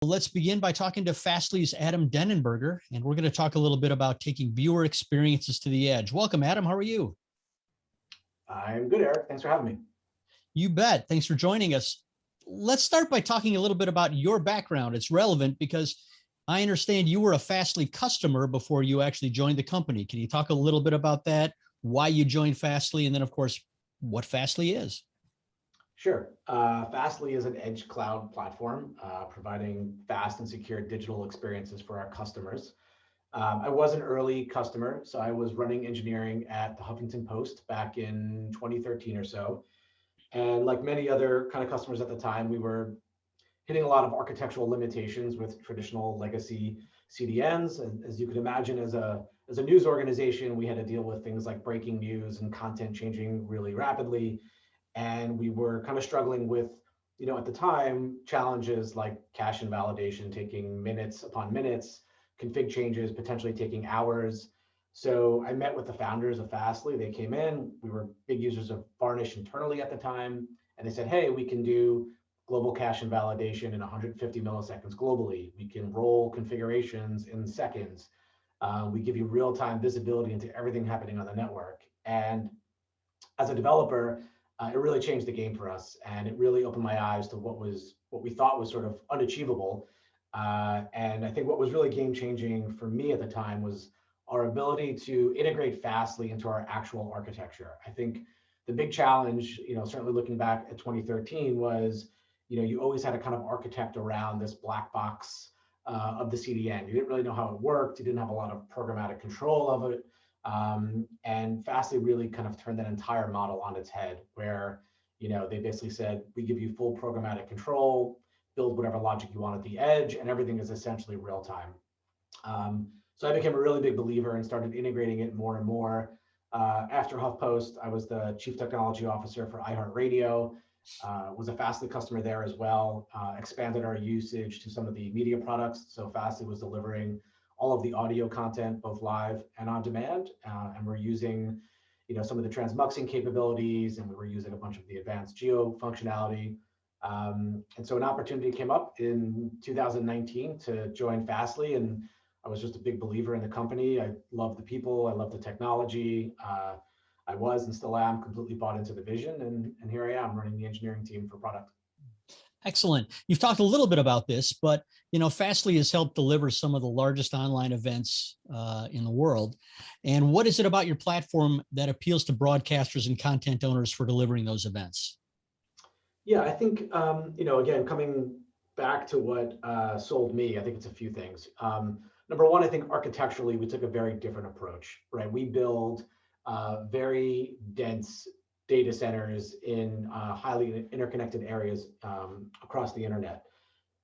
Let's begin by talking to Fastly's Adam Denenberger, and we're going to talk a little bit about taking viewer experiences to the edge. Welcome, Adam. How are you? I'm good, Eric. Thanks for having me. You bet. Thanks for joining us. Let's start by talking a little bit about your background. It's relevant because I understand you were a Fastly customer before you actually joined the company. Can you talk a little bit about that, why you joined Fastly, and then, of course, what Fastly is? Sure. Fastly is an edge cloud platform providing fast and secure digital experiences for our customers. I was an early customer, so I was running engineering at the Huffington Post back in 2013 or so. And like many other kind of customers at the time, we were hitting a lot of architectural limitations with traditional legacy CDNs. And as you can imagine, as a news organization, we had to deal with things like breaking news and content changing really rapidly. And we were kind of struggling with, at the time, challenges like cache invalidation taking minutes upon minutes, config changes potentially taking hours. So I met with the founders of Fastly. They came in. We were big users of Varnish internally at the time. And they said, hey, we can do global cache invalidation in 150 milliseconds globally. We can roll configurations in seconds. We give you real-time visibility into everything happening on the network. And as a developer, it really changed the game for us, and it really opened my eyes to what we thought was sort of unachievable. And I think what was really game changing for me at the time was our ability to integrate Fastly into our actual architecture. I think the big challenge, certainly looking back at 2013, was you always had to kind of architect around this black box of the CDN. You didn't really know how it worked. You didn't have a lot of programmatic control of it. And Fastly really kind of turned that entire model on its head, where they basically said, we give you full programmatic control, build whatever logic you want at the edge, and everything is essentially real time. So I became a really big believer and started integrating it more and more. After HuffPost, I was the chief technology officer for iHeartRadio, was a Fastly customer there as well, expanded our usage to some of the media products. So Fastly was delivering all of the audio content, both live and on demand. And we're using, some of the transmuxing capabilities, and we were using a bunch of the advanced geo functionality. And so an opportunity came up in 2019 to join Fastly, and I was just a big believer in the company. I love the people, I love the technology. I was and still am completely bought into the vision, and here I am running the engineering team for product. Excellent. You've talked a little bit about this, but Fastly has helped deliver some of the largest online events in the world. And what is it about your platform that appeals to broadcasters and content owners for delivering those events? Yeah, I think again, coming back to what sold me, I think it's a few things. Number one, I think architecturally we took a very different approach, right? We build very dense data centers in highly interconnected areas across the internet.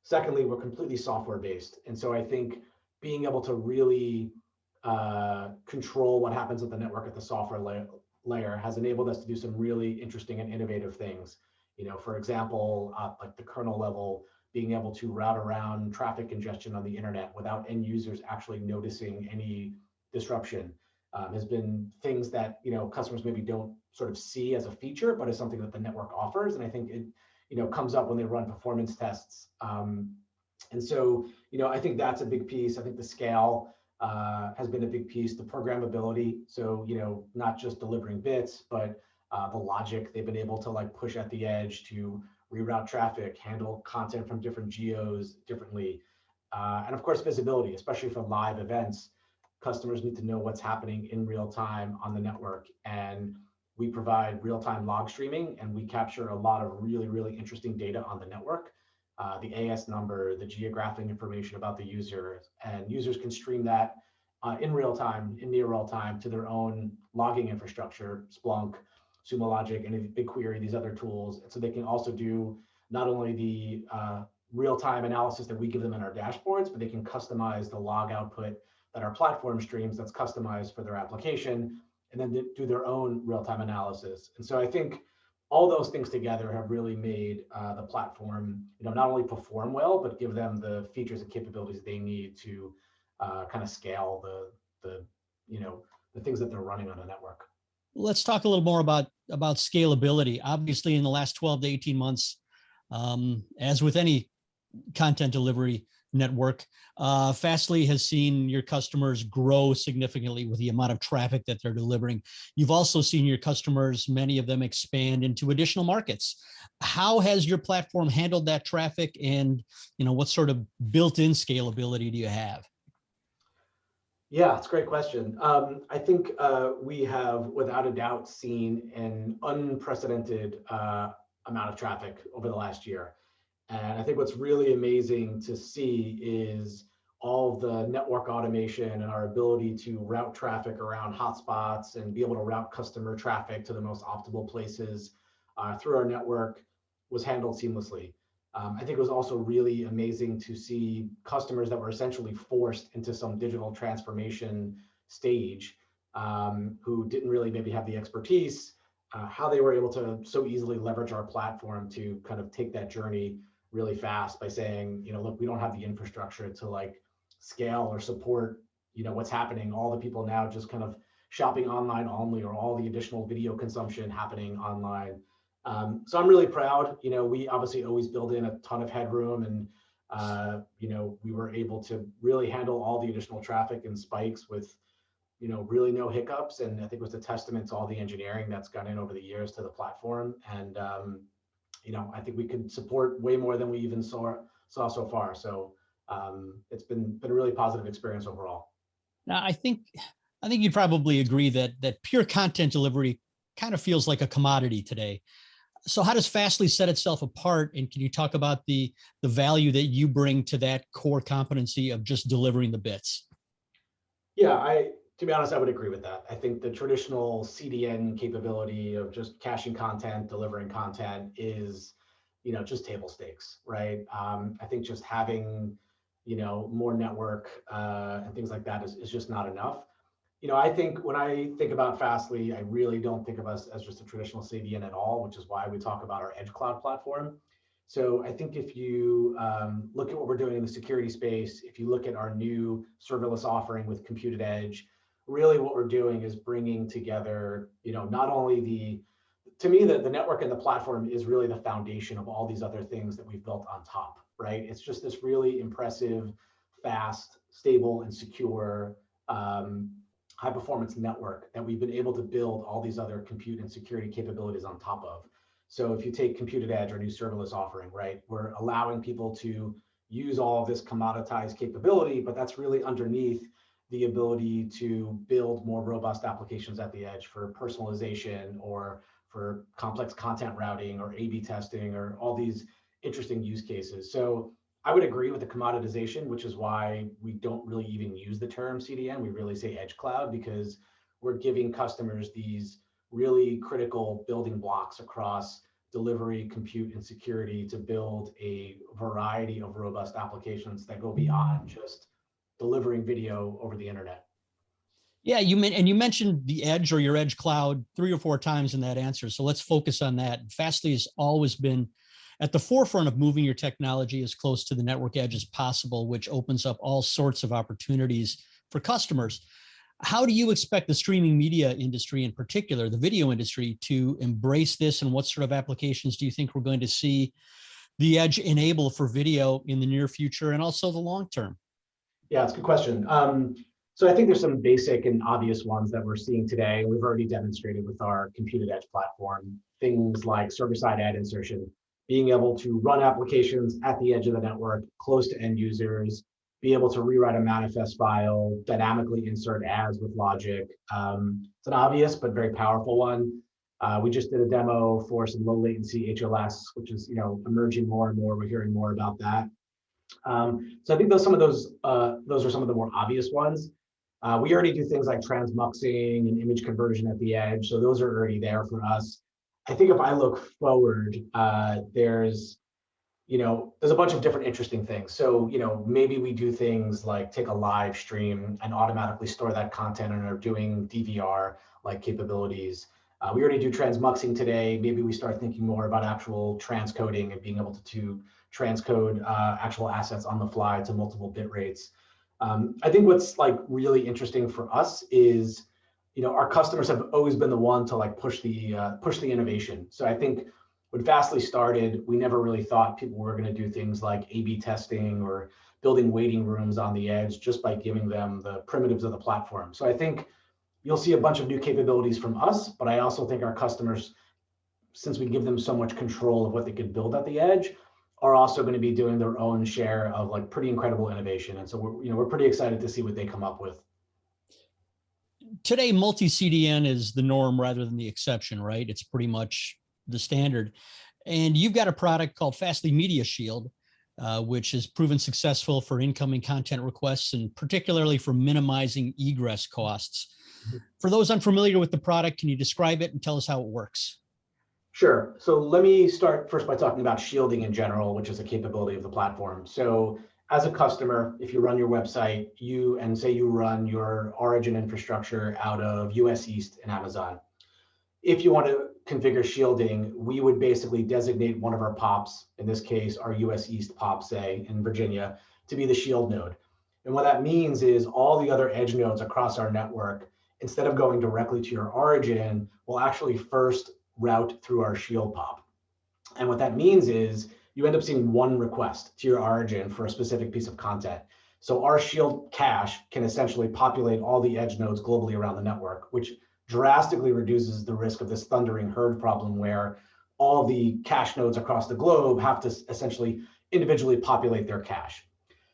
Secondly, we're completely software based. And so I think being able to really control what happens at the network at the software layer has enabled us to do some really interesting and innovative things. For example, like the kernel level, being able to route around traffic congestion on the internet without end users actually noticing any disruption. Has been things that customers maybe don't sort of see as a feature, but is something that the network offers. And I think it comes up when they run performance tests. And so I think that's a big piece. I think the scale has been a big piece. The programmability, so not just delivering bits, but the logic they've been able to push at the edge to reroute traffic, handle content from different geos differently, and of course visibility, especially for live events. Customers need to know what's happening in real time on the network, and we provide real-time log streaming, and we capture a lot of really, really interesting data on the network, the AS number, the geographic information about the user, and users can stream that in real time, in near real time, to their own logging infrastructure, Splunk, Sumo Logic, and BigQuery, these other tools. And so they can also do not only the real-time analysis that we give them in our dashboards, but they can customize the log output that our platform streams that's customized for their application, and then do their own real-time analysis. And so I think all those things together have really made the platform, not only perform well, but give them the features and capabilities they need to kind of scale the things that they're running on a network. Let's talk a little more about scalability. Obviously, in the last 12 to 18 months, as with any content delivery network. Fastly has seen your customers grow significantly with the amount of traffic that they're delivering. You've also seen your customers, many of them, expand into additional markets. How has your platform handled that traffic, and what sort of built-in scalability do you have? Yeah, it's a great question. I think we have, without a doubt, seen an unprecedented amount of traffic over the last year. And I think what's really amazing to see is all of the network automation and our ability to route traffic around hotspots and be able to route customer traffic to the most optimal places through our network was handled seamlessly. I think it was also really amazing to see customers that were essentially forced into some digital transformation stage, who didn't really maybe have the expertise, how they were able to so easily leverage our platform to kind of take that journey really fast by saying, look, we don't have the infrastructure to like scale or support, what's happening. All the people now just kind of shopping online only, or all the additional video consumption happening online. So I'm really proud. We obviously always build in a ton of headroom, and we were able to really handle all the additional traffic and spikes with really no hiccups. And I think it was a testament to all the engineering that's gone in over the years to the platform. And I think we could support way more than we even saw so far. So it's been a really positive experience overall. Now, I think you'd probably agree that pure content delivery kind of feels like a commodity today. So how does Fastly set itself apart? And can you talk about the value that you bring to that core competency of just delivering the bits? Yeah, to be honest, I would agree with that. I think the traditional CDN capability of just caching content, delivering content is, just table stakes, right? I think just having, more network and things like that is just not enough. I think when I think about Fastly, I really don't think of us as just a traditional CDN at all, which is why we talk about our edge cloud platform. So I think if you look at what we're doing in the security space, if you look at our new serverless offering with computed edge, really what we're doing is bringing together, not only to me, the network and the platform is really the foundation of all these other things that we've built on top, right? It's just this really impressive, fast, stable, and secure high performance network that we've been able to build all these other compute and security capabilities on top of. So if you take computed edge, our new serverless offering, right, we're allowing people to use all of this commoditized capability, but that's really underneath the ability to build more robust applications at the edge for personalization, or for complex content routing, or A/B testing, or all these interesting use cases. So I would agree with the commoditization, which is why we don't really even use the term CDN. We really say edge cloud, because we're giving customers these really critical building blocks across delivery, compute, and security to build a variety of robust applications that go beyond just delivering video over the internet. Yeah, you mentioned the edge, or your edge cloud, 3 or 4 times in that answer. So let's focus on that. Fastly has always been at the forefront of moving your technology as close to the network edge as possible, which opens up all sorts of opportunities for customers. How do you expect the streaming media industry, in particular, the video industry, to embrace this? And what sort of applications do you think we're going to see the edge enable for video in the near future, and also the long term? Yeah, it's a good question. So I think there's some basic and obvious ones that we're seeing today. We've already demonstrated with our computed edge platform, things like server-side ad insertion, being able to run applications at the edge of the network, close to end users, be able to rewrite a manifest file, dynamically insert ads with logic. It's an obvious but very powerful one. We just did a demo for some low latency HLS, which is emerging more and more. We're hearing more about that. So I think those are some of the more obvious ones. We already do things like transmuxing and image conversion at the edge, so those are already there for us. I think if I look forward, there's a bunch of different interesting things. So, maybe we do things like take a live stream and automatically store that content, and are doing DVR like capabilities. We already do transmuxing today. Maybe we start thinking more about actual transcoding and being able to transcode actual assets on the fly to multiple bit rates. I think what's really interesting for us is, our customers have always been the one to push the innovation. So I think when Fastly started, we never really thought people were going to do things like A/B testing or building waiting rooms on the edge just by giving them the primitives of the platform. So I think you'll see a bunch of new capabilities from us, but I also think our customers, since we give them so much control of what they could build at the edge, are also going to be doing their own share of like pretty incredible innovation. And so we're pretty excited to see what they come up with. Today, multi-CDN is the norm rather than the exception, right? It's pretty much the standard. And you've got a product called Fastly Media Shield, which has proven successful for incoming content requests and particularly for minimizing egress costs. For those unfamiliar with the product, can you describe it and tell us how it works? Sure. So let me start first by talking about shielding in general, which is a capability of the platform. So as a customer, if you run your website, say you run your origin infrastructure out of US East in Amazon. If you want to configure shielding, we would basically designate one of our POPs, in this case, our US East POP, say, in Virginia, to be the shield node. And what that means is all the other edge nodes across our network, instead of going directly to your origin, will actually first route through our shield POP. And what that means is you end up seeing one request to your origin for a specific piece of content. So our shield cache can essentially populate all the edge nodes globally around the network, which drastically reduces the risk of this thundering herd problem where all the cache nodes across the globe have to essentially individually populate their cache.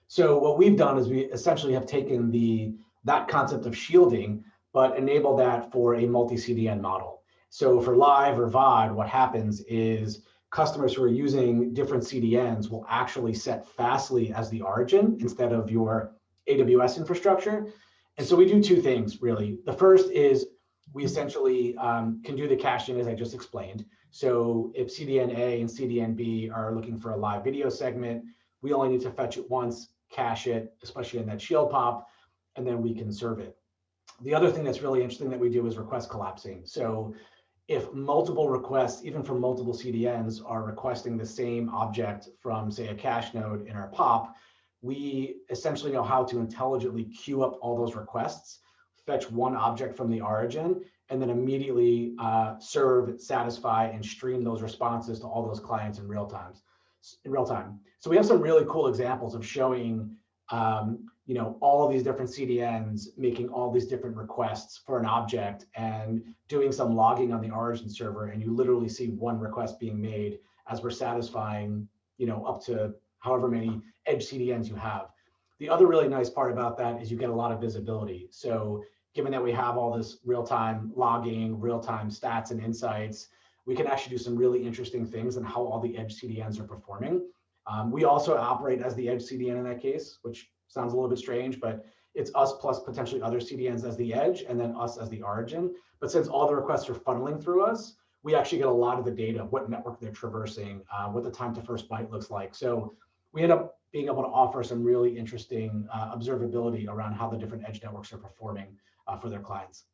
So what we've done is we essentially have taken that concept of shielding, but enable that for a multi-CDN model. So for live or VOD, what happens is customers who are using different CDNs will actually set Fastly as the origin instead of your AWS infrastructure. And so we do two things, really. The first is we essentially can do the caching, as I just explained. So if CDN A and CDN B are looking for a live video segment, we only need to fetch it once, cache it, especially in that shield POP, and then we can serve it. The other thing that's really interesting that we do is request collapsing. So if multiple requests, even from multiple CDNs, are requesting the same object from, say, a cache node in our POP, we essentially know how to intelligently queue up all those requests, fetch one object from the origin, and then immediately serve, satisfy, and stream those responses to all those clients in real time. So we have some really cool examples of showing all of these different CDNs making all these different requests for an object and doing some logging on the origin server, and you literally see one request being made as we're satisfying, up to however many edge CDNs you have. The other really nice part about that is you get a lot of visibility. So given that we have all this real-time logging, real-time stats and insights, we can actually do some really interesting things in how all the edge CDNs are performing. We also operate as the edge CDN in that case, which sounds a little bit strange, but it's us plus potentially other CDNs as the edge and then us as the origin. But since all the requests are funneling through us, we actually get a lot of the data, what network they're traversing, what the time to first byte looks like. So we end up being able to offer some really interesting observability around how the different edge networks are performing for their clients.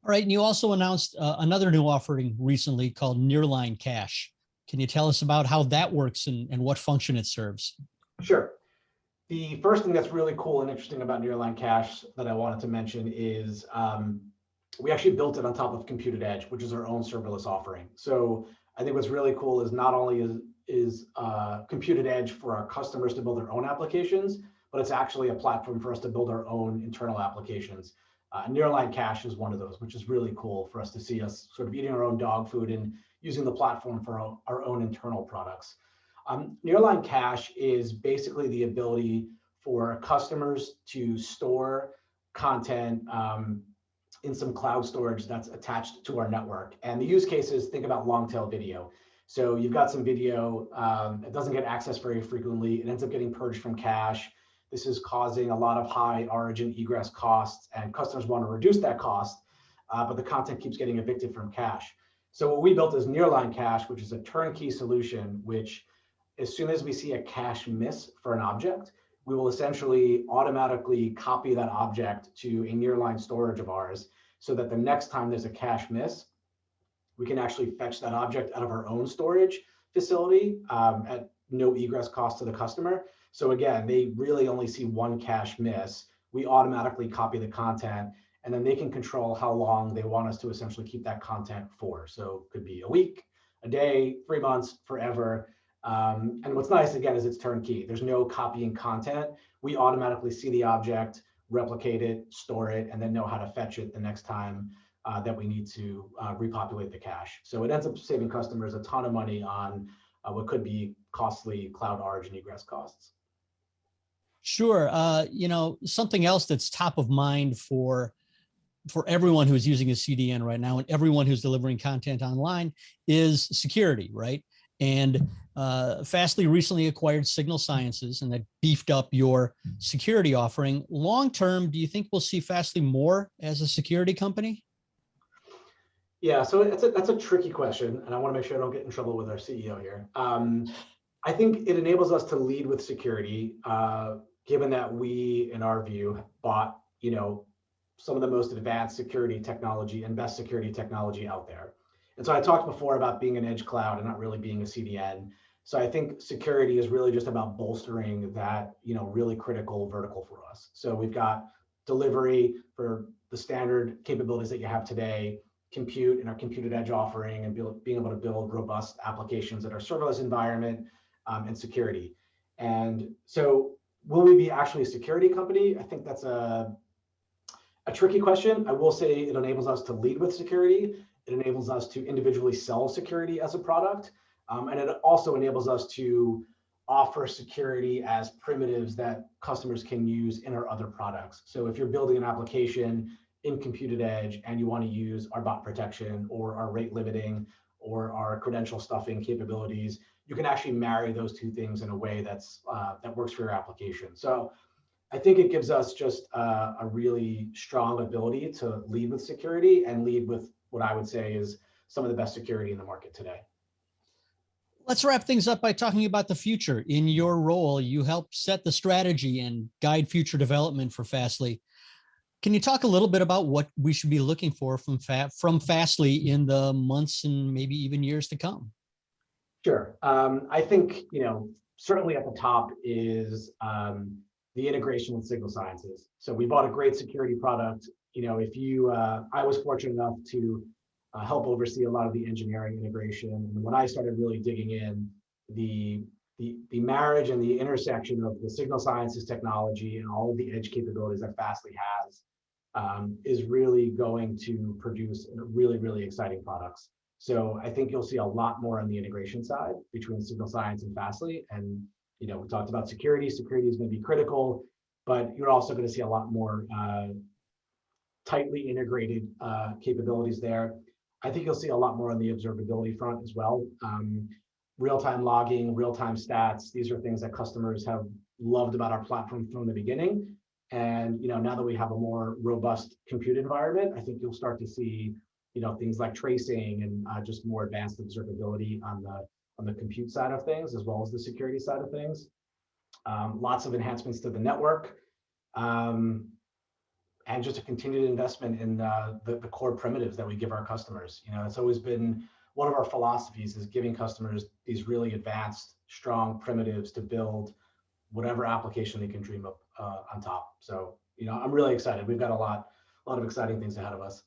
All right, and you also announced another new offering recently called Nearline Cash. Can you tell us about how that works and what function it serves? Sure. The first thing that's really cool and interesting about Nearline Cache that I wanted to mention is we actually built it on top of Computed Edge, which is our own serverless offering. So I think what's really cool is not only is Computed Edge for our customers to build their own applications, but it's actually a platform for us to build our own internal applications. Nearline Cache is one of those, which is really cool for us to see us sort of eating our own dog food and using the platform for our own internal products. Nearline Cache is basically the ability for customers to store content in some cloud storage that's attached to our network. And the use cases, think about long tail video. So you've got some video that doesn't get accessed very frequently. It ends up getting purged from cache. This is causing a lot of high origin egress costs, and customers want to reduce that cost, but the content keeps getting evicted from cache. So what we built is Nearline Cache, which is a turnkey solution, which as soon as we see a cache miss for an object, we will essentially automatically copy that object to a nearline storage of ours so that the next time there's a cache miss, we can actually fetch that object out of our own storage facility at no egress cost to the customer. So again, they really only see one cache miss. We automatically copy the content, and then they can control how long they want us to essentially keep that content for. So it could be a week, a day, 3 months, forever. And what's nice, again, is it's turnkey. There's no copying content. We automatically see the object, replicate it, store it, and then know how to fetch it the next time that we need to repopulate the cache. So it ends up saving customers a ton of money on what could be costly cloud origin egress costs. Sure. Something else that's top of mind for everyone who's using a CDN right now and everyone who's delivering content online is security, right? And Fastly recently acquired Signal Sciences, and that beefed up your security offering. Long term, do you think we'll see Fastly more as a security company? Yeah, so that's a tricky question, and I want to make sure I don't get in trouble with our CEO here. I think it enables us to lead with security, given that we, in our view, bought some of the most advanced security technology and best security technology out there. And so I talked before about being an edge cloud and not really being a CDN. So I think security is really just about bolstering that really critical vertical for us. So we've got delivery for the standard capabilities that you have today, compute in our computed edge offering, and being able to build robust applications in our serverless environment, and security. And so will we be actually a security company? I think that's a tricky question. I will say it enables us to lead with security. It enables us to individually sell security as a product. And it also enables us to offer security as primitives that customers can use in our other products. So if you're building an application in computed edge and you want to use our bot protection or our rate limiting or our credential stuffing capabilities, you can actually marry those two things in a way that works for your application. So I think it gives us just a really strong ability to lead with security and lead with what I would say is some of the best security in the market today. Let's wrap things up by talking about the future. In your role, you help set the strategy and guide future development for Fastly. Can you talk a little bit about what we should be looking for from Fastly in the months and maybe even years to come? Sure. I think, certainly at the top is the integration with Signal Sciences. So we bought a great security product. I was fortunate enough to help oversee a lot of the engineering integration. And when I started really digging in, the marriage and the intersection of the Signal Sciences technology and all of the edge capabilities that Fastly has is really going to produce really, really exciting products. So I think you'll see a lot more on the integration side between Signal Science and Fastly. And we talked about security. Security is going to be critical, but you're also going to see a lot more tightly integrated capabilities there. I think you'll see a lot more on the observability front as well. Real-time logging, real-time stats. These are things that customers have loved about our platform from the beginning. And now that we have a more robust compute environment, I think you'll start to see things like tracing and just more advanced observability on the compute side of things, as well as the security side of things. Lots of enhancements to the network, and just a continued investment in the core primitives that we give our customers. It's always been one of our philosophies is giving customers these really advanced, strong primitives to build whatever application they can dream up on top. So, I'm really excited. We've got a lot of exciting things ahead of us.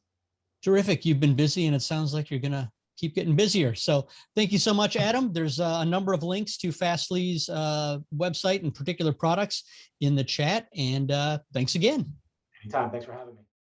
Terrific. You've been busy and it sounds like you're going to keep getting busier. So thank you so much, Adam. There's a number of links to Fastly's website and particular products in the chat. And thanks again. Anytime. Thanks for having me.